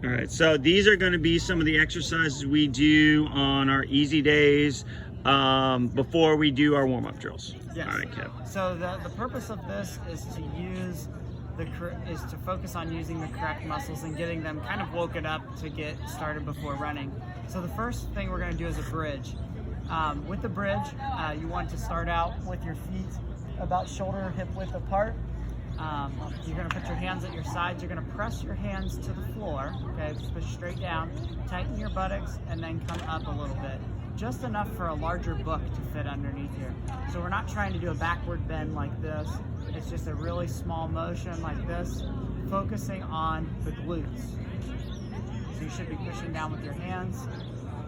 All right, so these are going to be some of the exercises we do on our easy days before we do our warm-up drills. Yes. All right, Kev. So the purpose of this is to focus on using the correct muscles and getting them kind of woken up to get started before running. So the first thing we're going to do is a bridge. With the bridge, you want to start out with your feet about shoulder hip width apart. You're going to put your hands at your sides. You're going to press your hands to the floor. Okay, just push straight down. Tighten your buttocks and then come up a little bit. Just enough for a larger book to fit underneath here. So we're not trying to do a backward bend like this. It's just a really small motion like this, focusing on the glutes. So you should be pushing down with your hands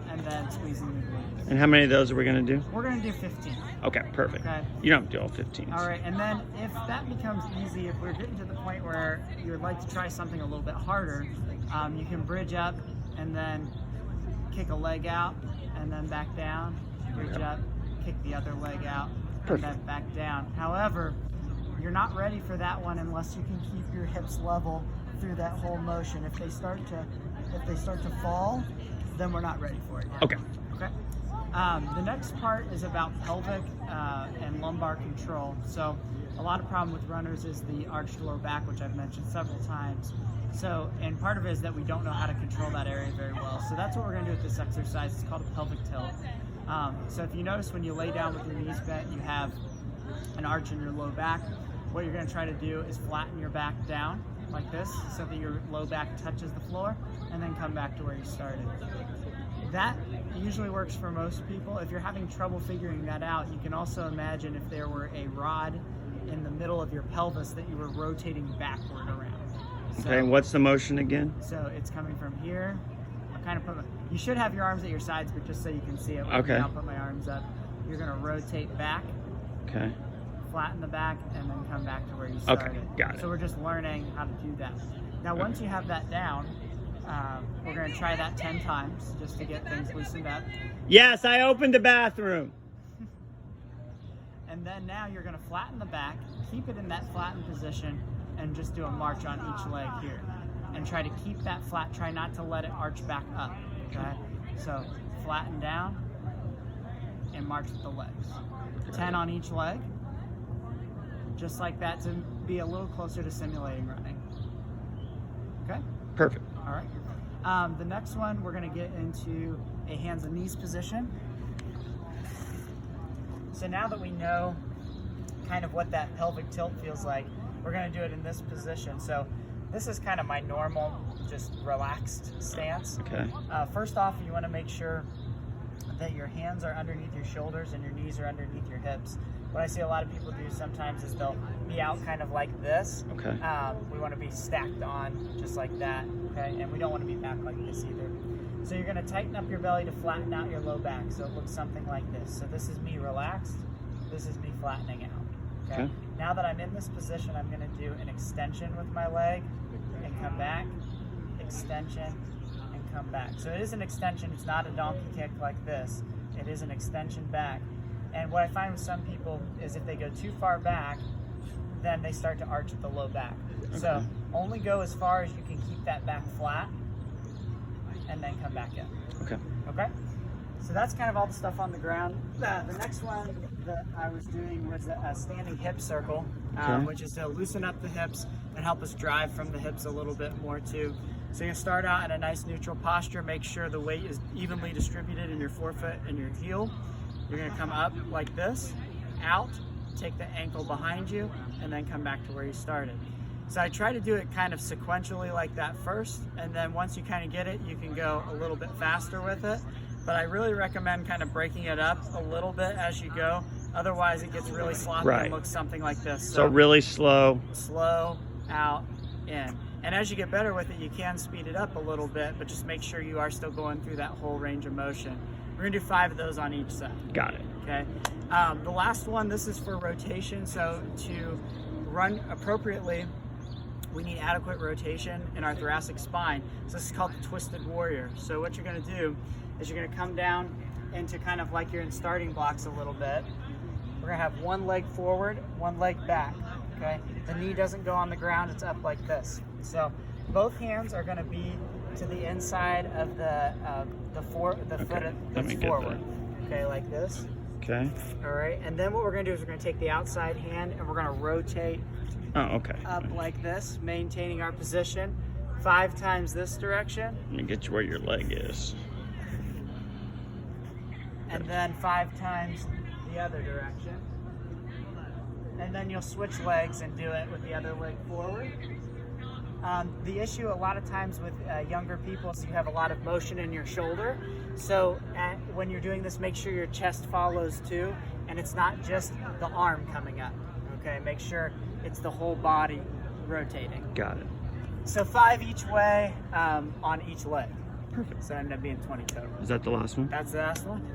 and then squeezing the glutes. And how many of those are we going to do? We're going to do 15. Okay, perfect. Okay. You don't have to do all 15. All right, and then if that becomes easy, if we're getting to the point where you would like to try something a little bit harder, you can bridge up and then kick a leg out and then back down, bridge up, kick the other leg out, Perfect. and then back down. However, you're not ready for that one unless you can keep your hips level through that whole motion. If they start to fall, then we're not ready for it yet. Okay. Okay. The next part is about pelvic and lumbar control. So a lot of problem with runners is the arched low back, which I've mentioned several times. So, and part of it is that we don't know how to control that area very well. So that's what we're going to do with this exercise. It's called a pelvic tilt. So if you notice when you lay down with your knees bent, you have an arch in your low back. What you're going to try to do is flatten your back down like this so that your low back touches the floor and then come back to where you started. That usually works for most people. If you're having trouble figuring that out, you can also imagine if there were a rod in the middle of your pelvis that you were rotating backward around. So, Okay, what's the motion again? So it's coming from here. I'll kind of put you should have your arms at your sides, but just so you can see it. Okay. I'll put my arms up. You're going to rotate back, Okay. flatten the back, and then come back to where you started. Okay, got it. So we're just learning how to do that. Now, once you have that down, we're going to try that 10 times just to get things loosened up. Yes, I opened the bathroom. And then now you're going to flatten the back, keep it in that flattened position, and just do a march on each leg here. And try to keep that flat. Try not to let it arch back up. Okay? So flatten down and march with the legs. 10 on each leg. Just like that to be a little closer to simulating running. Okay? Perfect. All right. The next one, we're going to get into a hands and knees position. So now that we know kind of what that pelvic tilt feels like, we're going to do it in this position. So this is kind of my normal, just relaxed stance. Okay. First off, you want to make sure that your hands are underneath your shoulders and your knees are underneath your hips. What I see a lot of people do sometimes is they'll be out kind of like this. Okay. We want to be stacked on just like that, okay? And we don't want to be back like this either. So you're going to tighten up your belly to flatten out your low back so it looks something like this. So this is me relaxed, this is me flattening out, okay? Now that I'm in this position, I'm going to do an extension with my leg and come back, extension, and come back. So it is an extension, it's not a donkey kick like this. It is an extension back. And what I find with some people is if they go too far back, then they start to arch at the low back. Okay. So only go as far as you can keep that back flat and then come back in. Okay. Okay? So that's kind of all the stuff on the ground. The next one that I was doing was a standing hip circle, which is to loosen up the hips and help us drive from the hips a little bit more too. So you start out in a nice neutral posture. Make sure the weight is evenly distributed in your forefoot and your heel. You're going to come up like this, out, take the ankle behind you, and then come back to where you started. So I try to do it kind of sequentially like that first, and then once you kind of get it, you can go a little bit faster with it. But I really recommend kind of breaking it up a little bit as you go. Otherwise, it gets really sloppy and looks something like this. So really slow. Slow, out, in. And as you get better with it, you can speed it up a little bit, but just make sure you are still going through that whole range of motion. We're gonna do 5 of those on each side. Got it. Okay. The last one, this is for rotation. So to run appropriately, we need adequate rotation in our thoracic spine. So this is called the twisted warrior. So what you're gonna do is you're gonna come down into kind of like you're in starting blocks a little bit. We're gonna have one leg forward, one leg back, okay? The knee doesn't go on the ground, it's up like this. So both hands are going to be to the inside of the foot that's forward. Okay, like this. Okay. All right, and then what we're going to do is we're going to take the outside hand and we're going to rotate up like this, maintaining our position 5 times this direction. Let me get you where your leg is. And then 5 times the other direction. And then you'll switch legs and do it with the other leg forward. The issue a lot of times with younger people is you have a lot of motion in your shoulder. So when you're doing this, make sure your chest follows too, and it's not just the arm coming up. Okay, make sure it's the whole body rotating. Got it. So 5 each way on each leg. Perfect. So it ended up being 20 total. Is that the last one? That's the last one.